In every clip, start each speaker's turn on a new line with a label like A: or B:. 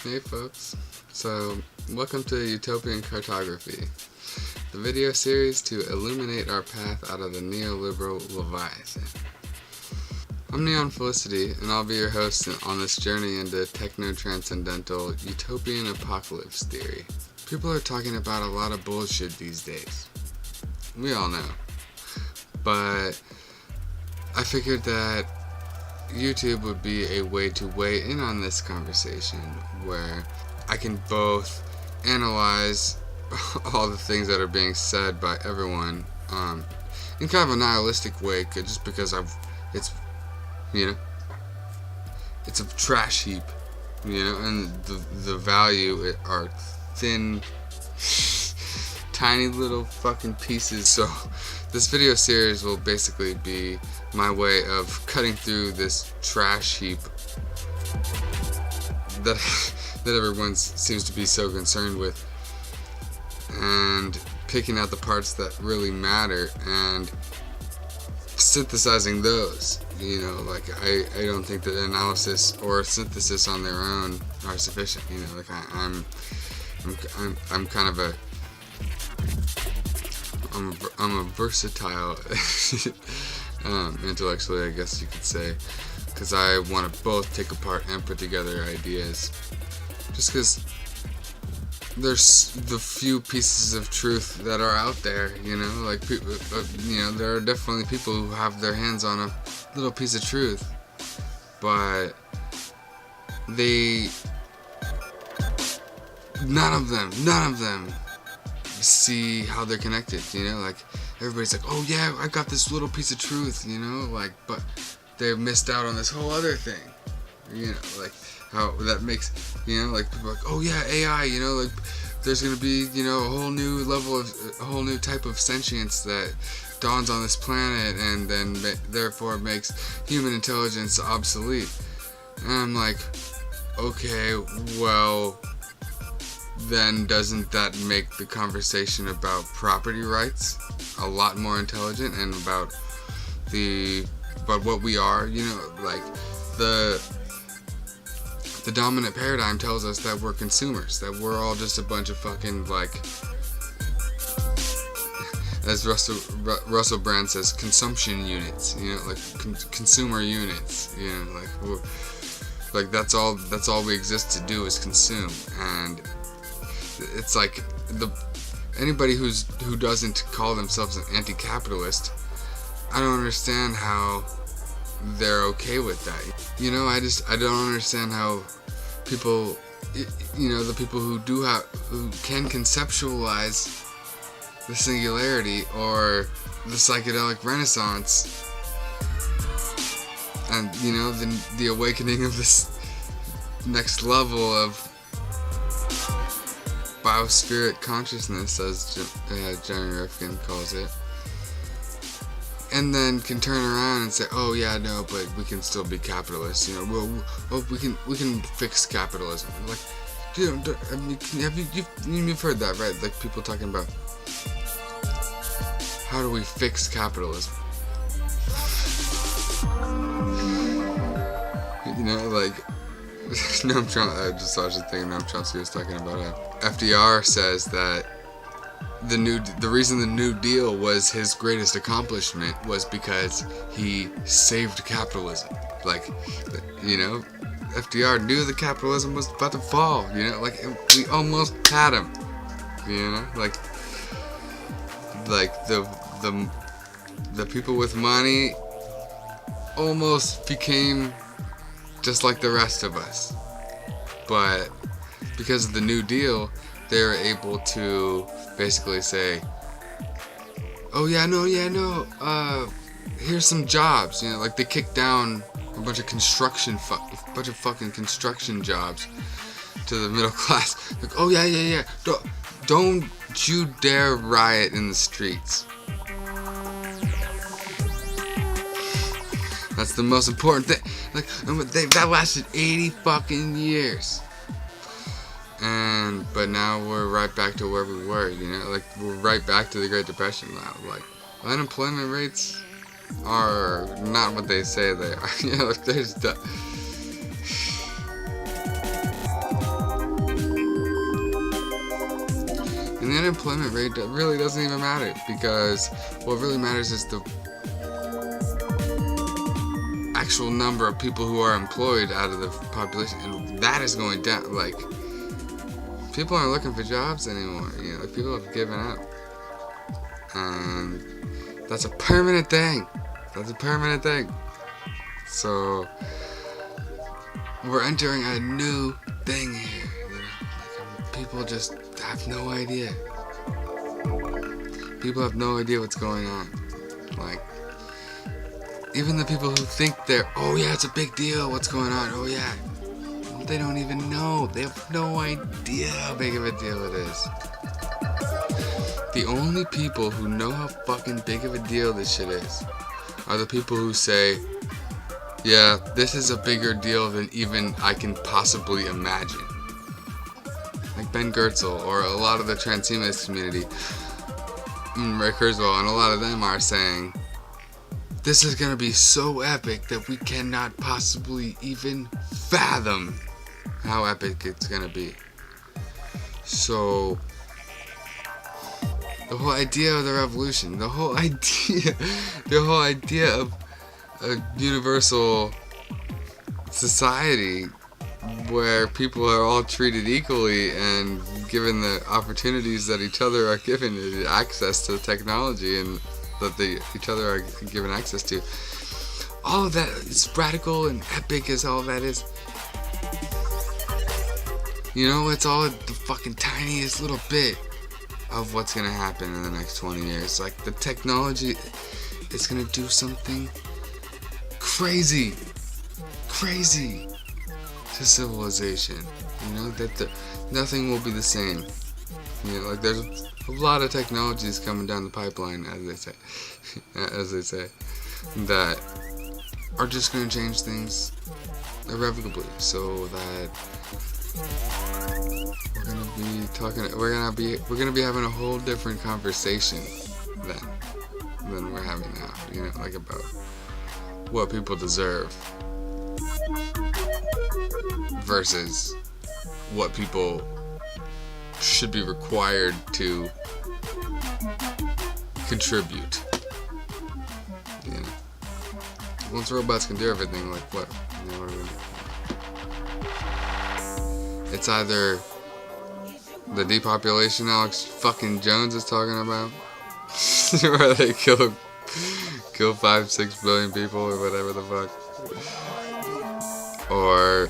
A: Hey folks, so welcome to Utopian Cartography, the video series to illuminate our path out of the neoliberal Leviathan. I'm Neonn Felicity, and I'll be your host on this journey into techno-transcendental utopian apocalypse theory. People are talking about a lot of bullshit these days. We all know. But I figured that YouTube would be a way to weigh in on this conversation where I can both analyze all the things that are being said by everyone in kind of a nihilistic way, just because it's a trash heap, and the value are thin, tiny little fucking pieces. So this video series will basically be my way of cutting through this trash heap that everyone seems to be so concerned with, and picking out the parts that really matter and synthesizing those. I don't think that analysis or synthesis on their own are sufficient. I'm kind of I'm a versatile intellectually, I guess you could say, because I want to both take apart and put together ideas, just because there's the few pieces of truth that are out there, there are definitely people who have their hands on a little piece of truth, but none of them see how they're connected. Everybody's like, oh yeah, I got this little piece of truth, but they missed out on this whole other thing, how that makes, people are like, oh yeah, AI, there's gonna be, a whole new level of, a whole new type of sentience that dawns on this planet, and then therefore makes human intelligence obsolete. And I'm like, okay, well, then doesn't that make the conversation about property rights a lot more intelligent, and about what we are? The dominant paradigm tells us that we're consumers, that we're all just a bunch of fucking, as Russell Brand says, consumption units, consumer units, that's all we exist to do is consume. And it's like anybody who doesn't call themselves an anti-capitalist, I don't understand how they're okay with that. I don't understand how people, the people who can conceptualize the singularity or the psychedelic renaissance and the awakening of this next level of biospirit consciousness, as Jeremy Rifkin calls it, and then can turn around and say, oh yeah, no, but we can still be capitalists, we can fix capitalism. Like, you've heard that, right? Like, people talking about, how do we fix capitalism? Noam Chomsky was talking about FDR says that the reason the New Deal was his greatest accomplishment was because he saved capitalism. FDR knew that capitalism was about to fall, we almost had him, the people with money almost became just like the rest of us, but because of the New Deal, they were able to basically say, oh yeah, no, here's some jobs, they kicked down a bunch of fucking construction jobs to the middle class. Like, oh yeah, don't you dare riot in the streets. That's the most important thing. That lasted 80 fucking years. But now we're right back to where we were, we're right back to the Great Depression now. Unemployment rates are not what they say they are. There's the unemployment rate really doesn't even matter, because what really matters is the actual number of people who are employed out of the population, and that is going down. Like, people aren't looking for jobs anymore. You know, like, people have given up, and that's a permanent thing. That's a permanent thing. So we're entering a new thing here. You know? Like, people just have no idea. People have no idea what's going on. Like, even the people who think they're, oh yeah, it's a big deal, what's going on, oh yeah, well, they don't even know. They have no idea how big of a deal it is. The only people who know how fucking big of a deal this shit is are the people who say, yeah, this is a bigger deal than even I can possibly imagine. Like Ben Goertzel, or a lot of the transhumanist community, Ray Kurzweil, and a lot of them are saying, this is gonna be so epic that we cannot possibly even fathom how epic it's gonna be. So, the whole idea of the revolution, the whole idea of a universal society where people are all treated equally and given the opportunities that each other are given, access to technology and that each other are given access to. All of that is radical and epic as all of that is. You know, it's all the fucking tiniest little bit of what's gonna happen in the next 20 years. Like, the technology is gonna do something crazy to civilization. You know, that nothing will be the same. You know, like, there's a lot of technologies coming down the pipeline, as they say, that are just going to change things irrevocably, so that we're gonna be having a whole different conversation than we're having now. You know, like, about what people deserve versus what people should be required to contribute. You know, once robots can do everything, like, what? You know what I mean? It's either the depopulation Alex fucking Jones is talking about, where they kill 5-6 billion people or whatever the fuck, or,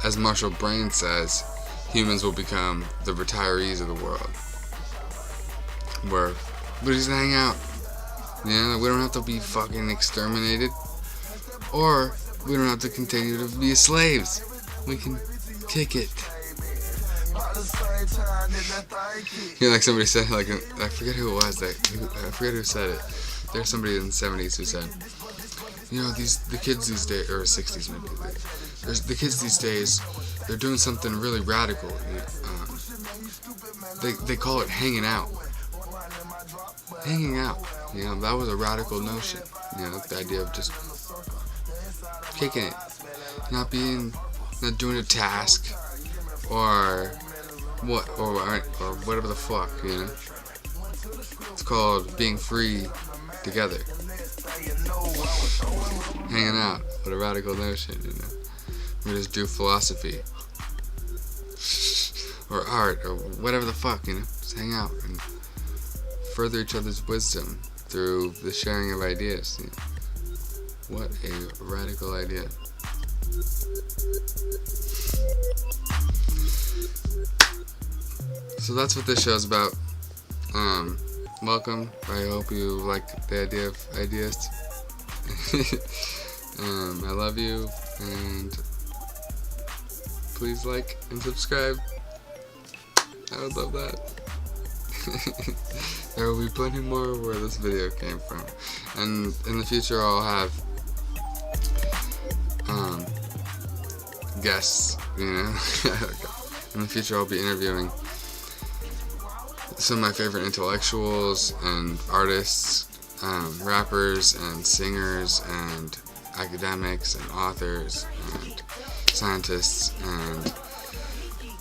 A: as Marshall Brain says, humans will become the retirees of the world, where we just hang out. You know, we don't have to be fucking exterminated, or we don't have to continue to be slaves. We can kick it. You know, like somebody said, like, I forget who it was, I forget who said it. There's somebody in the 70s who said, you know, the kids these days, or 60s maybe, the kids these days, they're doing something really radical. They call it hanging out. Hanging out. You know, that was a radical notion. You know, the idea of just kicking it, not doing a task, or whatever the fuck. You know, it's called being free together. Hanging out. What a radical notion. You know, we just do philosophy or art or whatever the fuck. You know, just hang out and further each other's wisdom through the sharing of ideas. You know? What a radical idea. So that's what this show's about. Welcome. I hope you like the idea of ideas. I love you, and please like and subscribe. I would love that. There will be plenty more where this video came from, and in the future I'll have guests. You know, in the future I'll be interviewing some of my favorite intellectuals and artists, rappers and singers and academics and authors and scientists and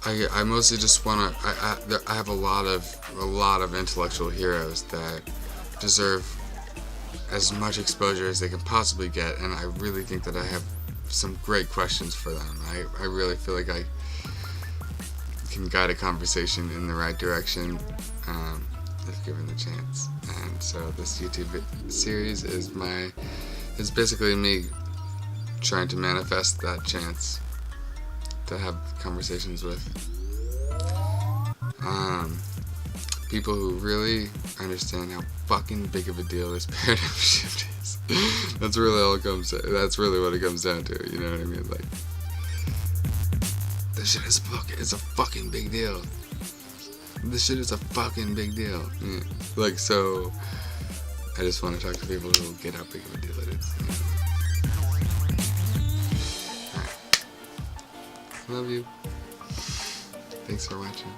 A: I mostly just want to. I have a lot of intellectual heroes that deserve as much exposure as they can possibly get, and I really think that I have some great questions for them. I really feel like I can guide a conversation in the right direction if given the chance. And so this YouTube series is basically me trying to manifest that chance to have conversations with people who really understand how fucking big of a deal this paradigm shift is. That's really all it comes to. That's really what it comes down to. You know what I mean? Like, this shit is it's a fucking big deal. This shit is a fucking big deal. Yeah. Like, so I just want to talk to people who get how big of a deal it is. You know? Alright. Love you. Thanks for watching.